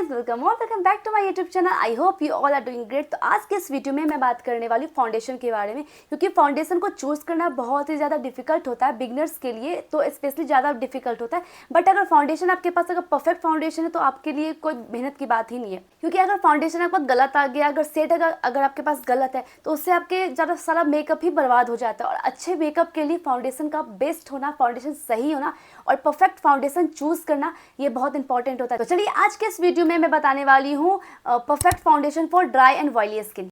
Guys, welcome back to my YouTube channel. I hope you all are doing great. तो आज के इस video में मैं बात करने वाली फाउंडेशन के बारे में, क्योंकि फाउंडेशन को चूज़ करना बहुत ही ज़्यादा डिफिकल्ट होता है बिगनर्स के लिए, तो स्पेशली ज़्यादा डिफिकल्ट होता है। बट अगर फाउंडेशन आपके पास अगर परफेक्ट फाउंडेशन है तो आपके लिए कोई मेहनत की बात ही नहीं है, क्योंकि अगर फाउंडेशन आपका गलत आ गया, अगर सेट अगर आपके पास गलत है तो उससे आपके ज़्यादा सारा मेकअप ही बर्बाद हो जाता है। और अच्छे मेकअप के लिए फाउंडेशन का बेस्ट होना, फाउंडेशन सही होना और परफेक्ट फाउंडेशन चूज़ करना, ये बहुत इंपॉर्टेंट होता है। तो चलिए आज के इस वीडियो में मैं बताने वाली हूँ perfect foundation for dry and oily skin.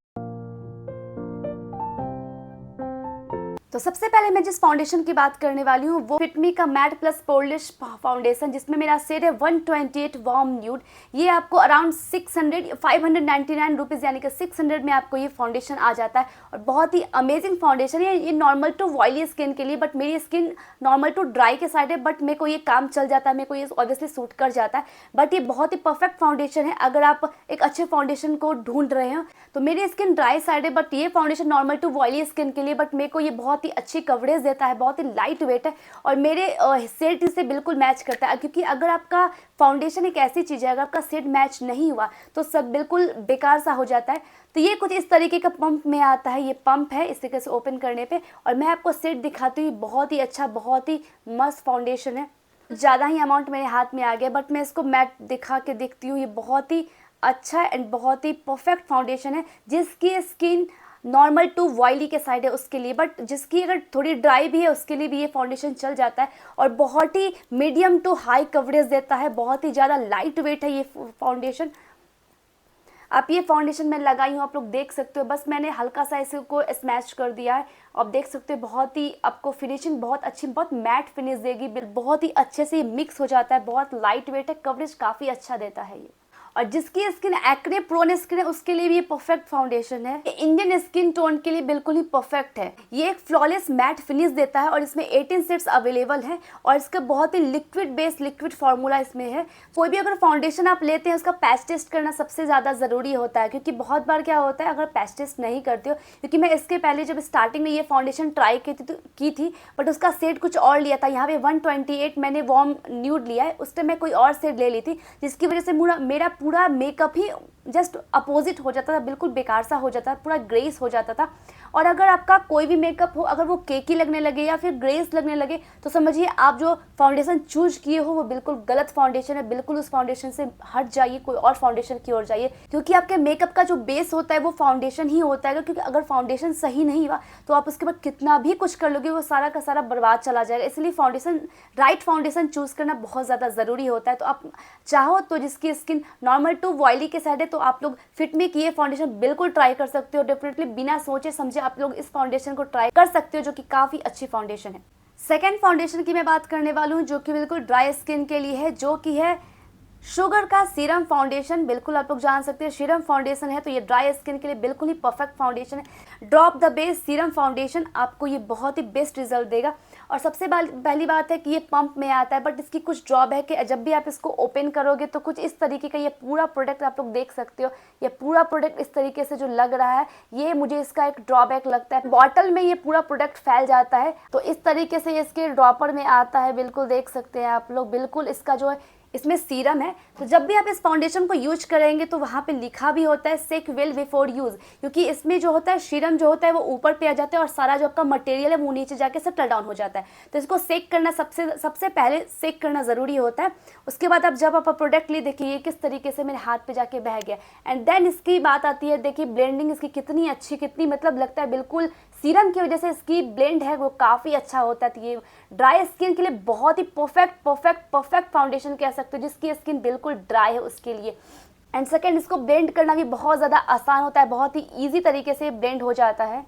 तो सबसे पहले मैं जिस फाउंडेशन की बात करने वाली हूँ वो फिटमी का मैट प्लस पोलिश फाउंडेशन, जिसमें मेरा शेड है 128 वार्म न्यूड। ये आपको अराउंड 599 रुपीज़ यानी कि 600 में आपको ये फाउंडेशन आ जाता है। और बहुत ही अमेजिंग फाउंडेशन है ये नॉर्मल टू ऑयली स्किन के लिए, बट मेरी स्किन नॉर्मल टू ड्राई के साइड है, बट मेरे को ये काम चल जाता है, मेरे को ये ऑब्वियसली सूट कर जाता है। बट ये बहुत ही परफेक्ट फाउंडेशन है अगर आप एक अच्छे फाउंडेशन को ढूंढ रहे हो। तो मेरी स्किन ड्राई साइड है, बट ये foundation normal to oily skin के लिए, बट मेरे को ये बहुत ही अच्छी कवरेज देता है, बहुत ही लाइट वेट है और मेरे शेड से बिल्कुल मैच करता है। क्योंकि अगर आपका फाउंडेशन एक ऐसी चीज़ है, अगर आपका शेड मैच नहीं हुआ तो सब बिल्कुल बेकार सा हो जाता है। तो ये कुछ इस तरीके का पंप में आता है, ये पंप है इस तरीके से ओपन करने पे, और मैं आपको शेड दिखाती हूँ। बहुत ही अच्छा, बहुत ही मस्त फाउंडेशन है। ज़्यादा ही अमाउंट मेरे हाथ में आ गया, बट मैं इसको मैट दिखा के देखती हूँ। ये बहुत ही अच्छा एंड बहुत ही परफेक्ट फाउंडेशन है जिसकी स्किन नॉर्मल टू ऑयली के साइड है उसके लिए, बट जिसकी अगर थोड़ी ड्राई भी है उसके लिए भी ये फाउंडेशन चल जाता है। और बहुत ही मीडियम टू हाई कवरेज देता है, बहुत ही ज़्यादा लाइट वेट है ये फाउंडेशन। आप ये फाउंडेशन मैं लगाई हूँ, आप लोग देख सकते हो, बस मैंने हल्का सा इसको स्मैश कर दिया है। आप देख सकते हो बहुत ही आपको फिनिशिंग बहुत अच्छी, बहुत मैट फिनिश देगी, बहुत ही अच्छे से ये मिक्स हो जाता है, बहुत लाइट वेट है, कवरेज काफ़ी अच्छा देता है ये। और जिसकी स्किन एक्ने प्रोन स्किन है उसके लिए भी ये परफेक्ट फाउंडेशन है। इंडियन स्किन टोन के लिए बिल्कुल ही परफेक्ट है। ये एक फ्लॉलेस मैट फिनिश देता है और इसमें 18 शेड्स अवेलेबल हैं और इसका बहुत ही लिक्विड बेस्ड लिक्विड फार्मूला इसमें है। कोई भी अगर फाउंडेशन आप लेते हैं उसका पैच टेस्ट करना सबसे ज़्यादा ज़रूरी होता है, क्योंकि बहुत बार क्या होता है अगर पैच टेस्ट नहीं करते हो, क्योंकि मैं इसके पहले जब स्टार्टिंग में ये फाउंडेशन ट्राई की थी बट उसका शेड कुछ और लिया था। यहाँ पे 128 मैंने वार्म न्यूड लिया है, उस टाइम मैं कोई और शेड ले ली थी, जिसकी वजह से मेरा पूरा मेकअप ही जस्ट अपोजिट हो जाता था, बिल्कुल बेकार सा हो जाता था, पूरा ग्रेस हो जाता था। और अगर आपका कोई भी मेकअप हो, अगर वो केकी लगने लगे या फिर ग्रेस लगने लगे तो समझिए आप जो फाउंडेशन चूज किए हो वो बिल्कुल गलत फाउंडेशन है। बिल्कुल उस फाउंडेशन से हट जाइए, कोई और फाउंडेशन की ओर जाइए, क्योंकि आपके मेकअप का जो बेस होता है वो फाउंडेशन ही होता है। क्योंकि अगर फाउंडेशन सही नहीं हुआ तो आप उसके बाद कितना भी कुछ कर लोगे वो सारा का सारा बर्बाद चला जाएगा। इसलिए फाउंडेशन, राइट फाउंडेशन चूज करना बहुत ज़्यादा ज़रूरी होता है। तो आप चाहो तो जिसकी स्किन नॉर्मल टू ऑयली के साइड है तो आप लोग फिटमी की ये फाउंडेशन बिल्कुल ट्राई कर सकते हो। डेफिनेटली बिना सोचे समझे आप लोग इस फाउंडेशन को ट्राई कर सकते हो, जो कि काफ़ी अच्छी फाउंडेशन है। सेकेंड फाउंडेशन की मैं बात करने वाली हूँ जो कि बिल्कुल ड्राई स्किन के लिए है, जो कि है शुगर का सीरम फाउंडेशन। बिल्कुल आप लोग जान सकते हैं सीरम फाउंडेशन है तो ये ड्राई स्किन के लिए बिल्कुल ही परफेक्ट फाउंडेशन है। Drop the base serum foundation आपको ये बहुत ही बेस्ट रिजल्ट देगा। और सबसे पहली बात है कि ये पंप में आता है, बट इसकी कुछ ड्रॉबैक है। जब भी आप इसको ओपन करोगे तो कुछ इस तरीके का ये पूरा प्रोडक्ट आप लोग देख सकते हो, ये पूरा प्रोडक्ट इस तरीके से जो लग रहा है, ये मुझे इसका एक ड्रॉबैक लगता है। बॉटल में ये पूरा प्रोडक्ट फैल जाता है, तो इस तरीके से इसके ड्रॉपर में आता है, बिल्कुल देख सकते हैं आप लोग। बिल्कुल इसका जो है इसमें सीरम है, तो जब भी आप इस फाउंडेशन को यूज करेंगे तो वहाँ पे लिखा भी होता है सेक वेल बिफोर यूज, क्योंकि इसमें जो होता है सीरम जो होता है वो ऊपर पे आ जाता है और सारा जो आपका मटेरियल है वो नीचे जाके सेटल डाउन हो जाता है। तो इसको सेक करना सबसे पहले सेक करना ज़रूरी होता है। उसके बाद आप जब आप प्रोडक्ट लिए, देखिए ये किस तरीके से मेरे हाथ पे जाके बह गया। एंड देन इसकी बात आती है, देखिए ब्लेंडिंग इसकी कितनी अच्छी, कितनी मतलब लगता है बिल्कुल सीरम की वजह से इसकी ब्लेंड है वो काफ़ी अच्छा होता है। तो ये ड्राई स्किन के लिए बहुत ही परफेक्ट फाउंडेशन कह सकते हो, जिसकी स्किन बिल्कुल ड्राई है उसके लिए। एंड सेकेंड, इसको ब्लेंड करना भी बहुत ज़्यादा आसान होता है, बहुत ही ईजी तरीके से ब्लेंड हो जाता है।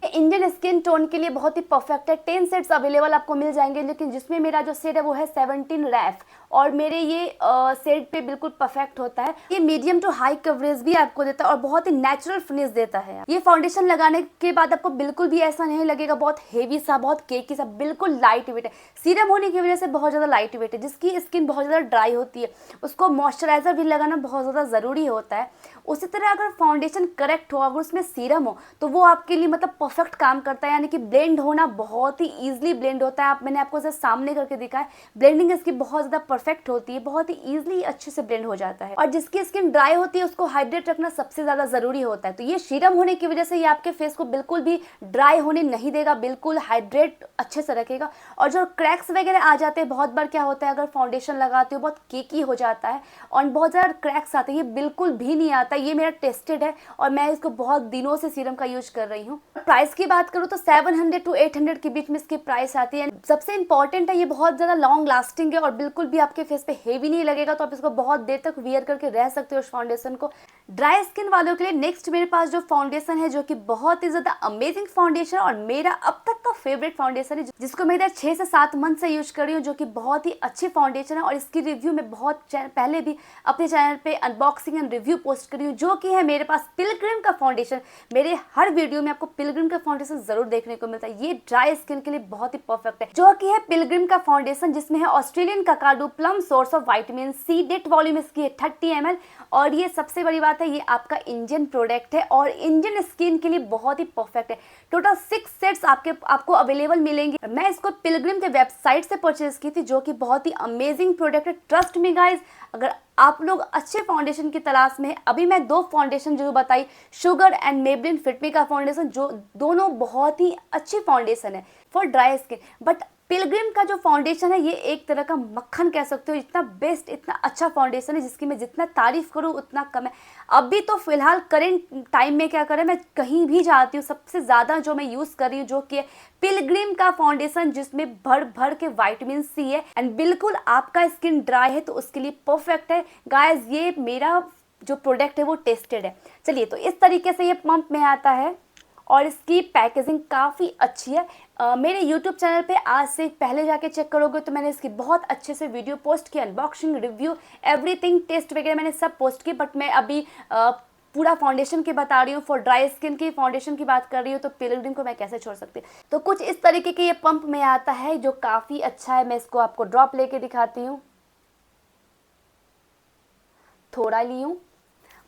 इंडियन स्किन टोन के लिए बहुत ही परफेक्ट है। 10 सेट्स अवेलेबल आपको मिल जाएंगे, लेकिन जिसमें मेरा जो सेट है वो है 17 रैफ, और मेरे ये सेट पे बिल्कुल परफेक्ट होता है। ये मीडियम टू हाई कवरेज भी आपको देता है और बहुत ही नेचुरल फिनिश देता है। ये फाउंडेशन लगाने के बाद आपको बिल्कुल भी ऐसा नहीं लगेगा बहुत हेवी सा, बहुत केकी सा, बिल्कुल लाइट वेट है। सीरम होने की वजह से बहुत ज़्यादा लाइट वेट है। जिसकी स्किन बहुत ज़्यादा ड्राई होती है उसको मॉइस्चराइजर भी लगाना बहुत ज़्यादा ज़रूरी होता है। उसी तरह अगर फाउंडेशन करेक्ट हो, अगर उसमें सीरम हो तो वो आपके लिए मतलब परफेक्ट काम करता है, यानी कि ब्लेंड होना बहुत ही ईजिली ब्लेंड होता है। मैंने आपको जैसे सामने करके दिखा है, ब्लेंडिंग इसकी बहुत ज़्यादा परफेक्ट होती है, बहुत ही ईजिली अच्छे से ब्लेंड हो जाता है। और जिसकी स्किन ड्राई होती है उसको हाइड्रेट रखना सबसे ज़्यादा ज़रूरी होता है। तो ये सीरम होने की वजह से ये आपके फेस को बिल्कुल भी ड्राई होने नहीं देगा, बिल्कुल हाइड्रेट अच्छे से रखेगा। और जो क्रैक्स वगैरह आ जाते हैं, बहुत बार क्या होता है अगर फाउंडेशन लगाते हो बहुत केकी हो जाता है और बहुत ज़्यादा क्रैक्स आते हैं, ये बिल्कुल भी नहीं आता। ये मेरा टेस्टेड है और मैं इसको बहुत दिनों से सीरम का यूज कर रही हूँ। प्राइस की बात करूँ तो 700 to 800 के बीच में इसकी प्राइस आती है। सबसे इंपॉर्टेंट है ये बहुत ज़्यादा लॉन्ग लास्टिंग है और बिल्कुल भी आपके फेस पे हेवी नहीं लगेगा, तो आप इसको बहुत देर तक वियर करके रह सकते हो इस फाउंडेशन को। ड्राई स्किन वालों के लिए नेक्स्ट मेरे पास जो फाउंडेशन है, जो कि बहुत ही ज़्यादा अमेजिंग फाउंडेशन और मेरा अब तक का फेवरेट फाउंडेशन है, जिसको मैं इधर 6 से 7 मंथ से यूज कर रही हूँ, जो कि बहुत ही अच्छी फाउंडेशन है। और इसकी रिव्यू मैं बहुत पहले भी अपने चैनल पे अनबॉक्सिंग एंड रिव्यू पोस्ट करी हूँ, जो कि है मेरे पास पिलग्रिम का फाउंडेशन। मेरे हर वीडियो में आपको पिलग्रिम का फाउंडेशन जरूर देखने को मिलता है। ये ड्राई स्किन के लिए बहुत ही परफेक्ट है, जो कि है पिलग्रिम का फाउंडेशन, जिसमें है Australian Kakadu plum source of vitamin C. डेट वॉल्यूम इसकी है 30 ml। और ये सबसे बड़ी बात है, ये आपका इंडियन प्रोडक्ट है और इंडियन स्किन के लिए बहुत ही परफेक्ट है। टोटल 6 सेट्स आपको अवेलेबल मिलेंगे। मैं इसको पिलग्रिम के वेबसाइट से परचेज की थी, जो कि बहुत ही अमेजिंग प्रोडक्ट है। ट्रस्ट मी गाइज, अगर आप लोग अच्छे फाउंडेशन की तलाश में है, अभी मैं 2 फाउंडेशन जो बताई, शुगर एंड मेबलिन फिट मी का फाउंडेशन, जो दोनों बहुत ही अच्छी फाउंडेशन है for dry skin. But Pilgrim का जो फाउंडेशन है ये एक तरह का मक्खन कह सकते हो। इतना बेस्ट, इतना अच्छा फाउंडेशन है जिसकी मैं जितना तारीफ करूँ उतना कम है। अभी तो फिलहाल करेंट टाइम में क्या करें, मैं कहीं भी जाती हूँ सबसे ज़्यादा जो मैं यूज़ कर रही हूँ, जो कि पिलग्रिम का फाउंडेशन, जिसमें भर भर के विटामिन सी है एंड बिल्कुल आपका स्किन ड्राई है तो उसके लिए परफेक्ट है। गाइज, ये मेरा जो प्रोडक्ट है वो टेस्टेड है। चलिए, तो इस तरीके से ये पंप में आता है और इसकी पैकेजिंग काफ़ी अच्छी है। मेरे YouTube चैनल पे आज से पहले जाके चेक करोगे तो मैंने इसकी बहुत अच्छे से वीडियो पोस्ट की, अनबॉक्सिंग, रिव्यू, एवरीथिंग, टेस्ट वगैरह मैंने सब पोस्ट की। बट मैं अभी पूरा फाउंडेशन की बता रही हूँ, फॉर ड्राई स्किन की फाउंडेशन की बात कर रही हूँ, तो पिलग्रिम को मैं कैसे छोड़ सकती। तो कुछ इस तरीके के ये पंप में आता है जो काफ़ी अच्छा है। मैं इसको आपको ड्रॉप लेके दिखाती हूँ। थोड़ा ली हूँ,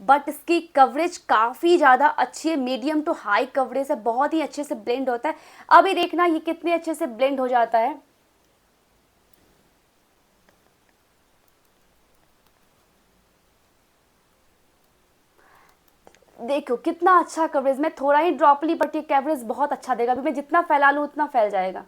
बट इसकी कवरेज काफ़ी ज़्यादा अच्छी है, मीडियम टू हाई कवरेज है, बहुत ही अच्छे से ब्लेंड होता है। अभी देखना ये कितने अच्छे से ब्लेंड हो जाता है। देखो कितना अच्छा कवरेज, मैं थोड़ा ही ड्रॉप ली बट ये कवरेज बहुत अच्छा देगा। अभी मैं जितना फैला लूँ उतना फैल जाएगा।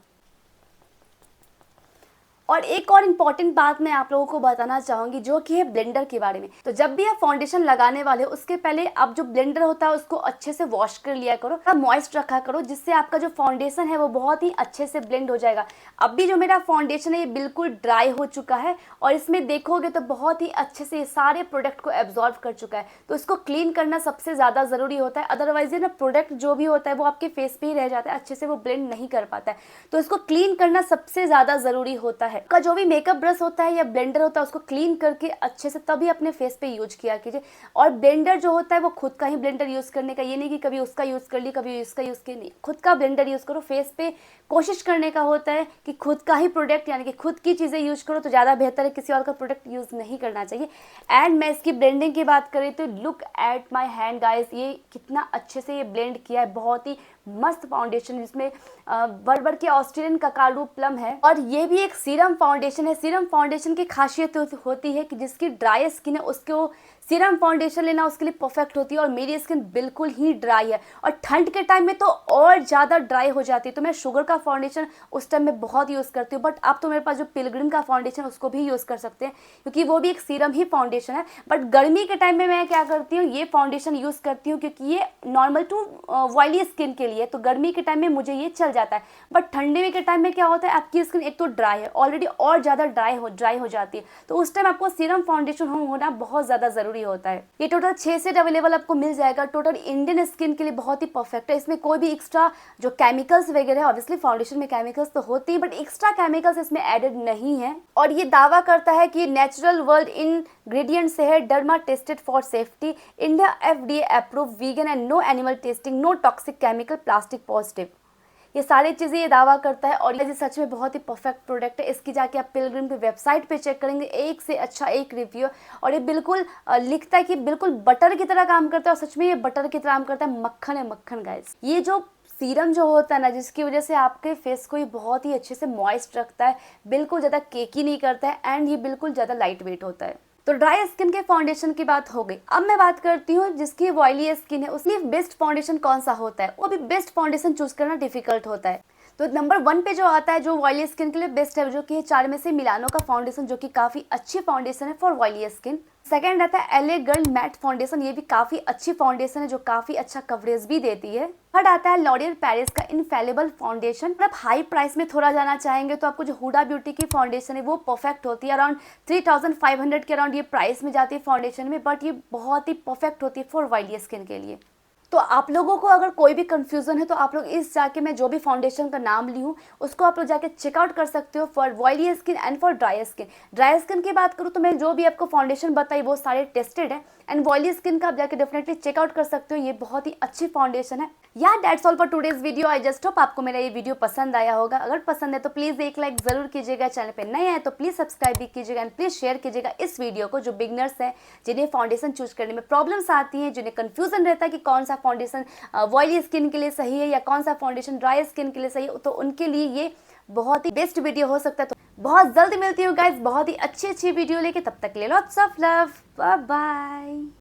और एक और इम्पॉर्टेंट बात मैं आप लोगों को बताना चाहूँगी, जो कि है ब्लेंडर के बारे में। तो जब भी आप फाउंडेशन लगाने वाले हो उसके पहले आप जो ब्लेंडर होता है उसको अच्छे से वॉश कर लिया करो, मॉइस्ट रखा करो, जिससे आपका जो फाउंडेशन है वो बहुत ही अच्छे से ब्लेंड हो जाएगा। अभी जो मेरा फाउंडेशन है ये बिल्कुल ड्राई हो चुका है और इसमें देखोगे तो बहुत ही अच्छे से ये सारे प्रोडक्ट को एब्जॉर्व कर चुका है। तो इसको क्लीन करना सबसे ज़्यादा ज़रूरी होता है, अदरवाइज ये ना प्रोडक्ट जो भी होता है वो आपके फेस पे ही रह जाता है, अच्छे से वो ब्लेंड नहीं कर पाता है। तो इसको क्लीन करना सबसे ज़्यादा ज़रूरी होता है। का जो भी मेकअप ब्रश होता है या ब्लेंडर होता है उसको क्लीन करके अच्छे से तभी अपने फेस पे यूज किया कीजिए। और ब्लेंडर जो होता है वो खुद का ही ब्लेंडर यूज करने का, ये नहीं कि कभी उसका यूज कर ली कभी इसका यूज किया, नहीं, खुद का ब्लेंडर यूज करो। फेस पे कोशिश करने का होता है कि खुद का ही प्रोडक्ट यानी कि खुद की चीज़ें यूज करो तो ज़्यादा बेहतर है, किसी और का प्रोडक्ट यूज नहीं करना चाहिए। एंड मैं इसकी ब्लेंडिंग की बात करें तो look at my hand guys, ये कितना अच्छे से ये ब्लेंड किया है। बहुत ही मस्त फाउंडेशन, जिसमें बर्बर के ऑस्ट्रेलियन ककाडू प्लम है और ये भी एक सीरम फाउंडेशन है। सीरम फाउंडेशन की खासियत होती है कि जिसकी ड्राई स्किन है उसको सीरम फाउंडेशन लेना उसके लिए परफेक्ट होती है। और मेरी स्किन बिल्कुल ही ड्राई है और ठंड के टाइम में तो और ज़्यादा ड्राई हो जाती है, तो मैं शुगर का फाउंडेशन उस टाइम में बहुत यूज़ करती हूँ। बट अब तो मेरे पास जो पिलग्रिम का फाउंडेशन है उसको भी यूज़ कर सकते हैं, क्योंकि वो भी एक सीरम ही फाउंडेशन है। बट गर्मी के टाइम में मैं क्या करती हूँ, ये फाउंडेशन यूज़ करती हूँ, क्योंकि ये नॉर्मल टू ऑयली स्किन के लिए, तो गर्मी के टाइम में मुझे ये चल जाता है। बट ठंडे के टाइम में क्या होता है, आपकी स्किन एक तो ड्राई है ऑलरेडी और ज़्यादा ड्राई हो जाती है, तो उस टाइम आपको सीरम फाउंडेशन होना बहुत ज़्यादा ज़रूरी होता है। ये टोटल 6 सेट अवेलेबल आपको मिल जाएगा। टोटल इंडियन स्किन के लिए बहुत ही परफेक्ट है। इसमें कोई भी एक्स्ट्रा जो केमिकल्स वगैरह है, ऑब्वियसली फाउंडेशन में केमिकल्स तो होती है बट एक्स्ट्रा केमिकल्स इसमें एडेड नहीं है। और ये दावा करता है कि नेचुरल वर्ल्ड इंग्रेडिएंट से है, derma tested for safety, India FDA approve, vegan and no animal testing, no toxic chemical, plastic positive. ये सारी चीज़ें ये दावा करता है और ये सच में बहुत ही परफेक्ट प्रोडक्ट है। इसकी जाके आप पिलग्रिम की वेबसाइट पे चेक करेंगे, एक से अच्छा एक रिव्यू। और ये बिल्कुल लिखता है कि बिल्कुल बटर की तरह काम करता है और सच में ये बटर की तरह काम करता है, मक्खन है मक्खन गाइस। ये जो सीरम जो होता है ना, जिसकी वजह से आपके फेस को ये बहुत ही अच्छे से मॉइस्ट रखता है, बिल्कुल ज़्यादा केकी नहीं करता है एंड ये बिल्कुल ज़्यादा लाइट वेट होता है। तो ड्राई स्किन के फाउंडेशन की बात हो गई। अब मैं बात करती हूँ जिसकी ऑयली स्किन है, उसके बेस्ट फाउंडेशन कौन सा होता है। वो भी बेस्ट फाउंडेशन चूज करना डिफिकल्ट होता है। तो नंबर 1 पे जो आता है जो ऑयली स्किन के लिए बेस्ट है, जो कि है 4 में से मिलानो का फाउंडेशन, जो कि काफ़ी अच्छी फाउंडेशन है फॉर ऑयली स्किन। सेकेंड रहता है एलए गर्ल मैट फाउंडेशन, ये भी काफ़ी अच्छी फाउंडेशन है जो काफ़ी अच्छा कवरेज भी देती है। थर्ड आता है लॉरियल पेरिस का इनफेलेबल फाउंडेशन। अगर आप हाई प्राइस में थोड़ा जाना चाहेंगे तो आपको जो हुडा ब्यूटी की फाउंडेशन है वो परफेक्ट होती है। अराउंड 3500 के अराउंड ये प्राइस में जाती है फाउंडेशन में, बट ये बहुत ही परफेक्ट होती है फॉर ऑयली स्किन के लिए। तो आप लोगों को अगर कोई भी कंफ्यूजन है तो आप लोग इस जाके मैं जो भी फाउंडेशन का नाम ली हूँ उसको आप लोग जाके चेकआउट कर सकते हो for oily skin and for dry skin. Dry skin की बात करूँ तो मैं जो भी आपको फाउंडेशन बताई वो सारे टेस्टेड है, एंड ऑयली स्किन का आप जाके डेफिनेटली चेकआउट कर सकते हो, ये बहुत ही अच्छी फाउंडेशन है। या that's all for today's video. I just hope आपको मेरा ये वीडियो पसंद आया होगा। अगर पसंद है तो प्लीज़ एक लाइक ज़रूर कीजिएगा, चैनल पे नए हैं तो प्लीज़ सब्सक्राइब भी कीजिएगा एंड प्लीज़ शेयर कीजिएगा इस वीडियो को जो बिगनर्स हैं, जिन्हें फाउंडेशन चूज करने में प्रॉब्लम्स आती हैं, जिन्हें कन्फ्यूजन रहता है कि कौन सा फाउंडेशन ऑयली स्किन के लिए सही है या कौन सा फाउंडेशन ड्राई स्किन के लिए सही है। तो उनके लिए ये बहुत ही बेस्ट वीडियो हो सकता है। तो बहुत जल्दी मिलती हूँ गाइज बहुत ही अच्छी वीडियो लेके, तब तक ले lots of love, bye bye.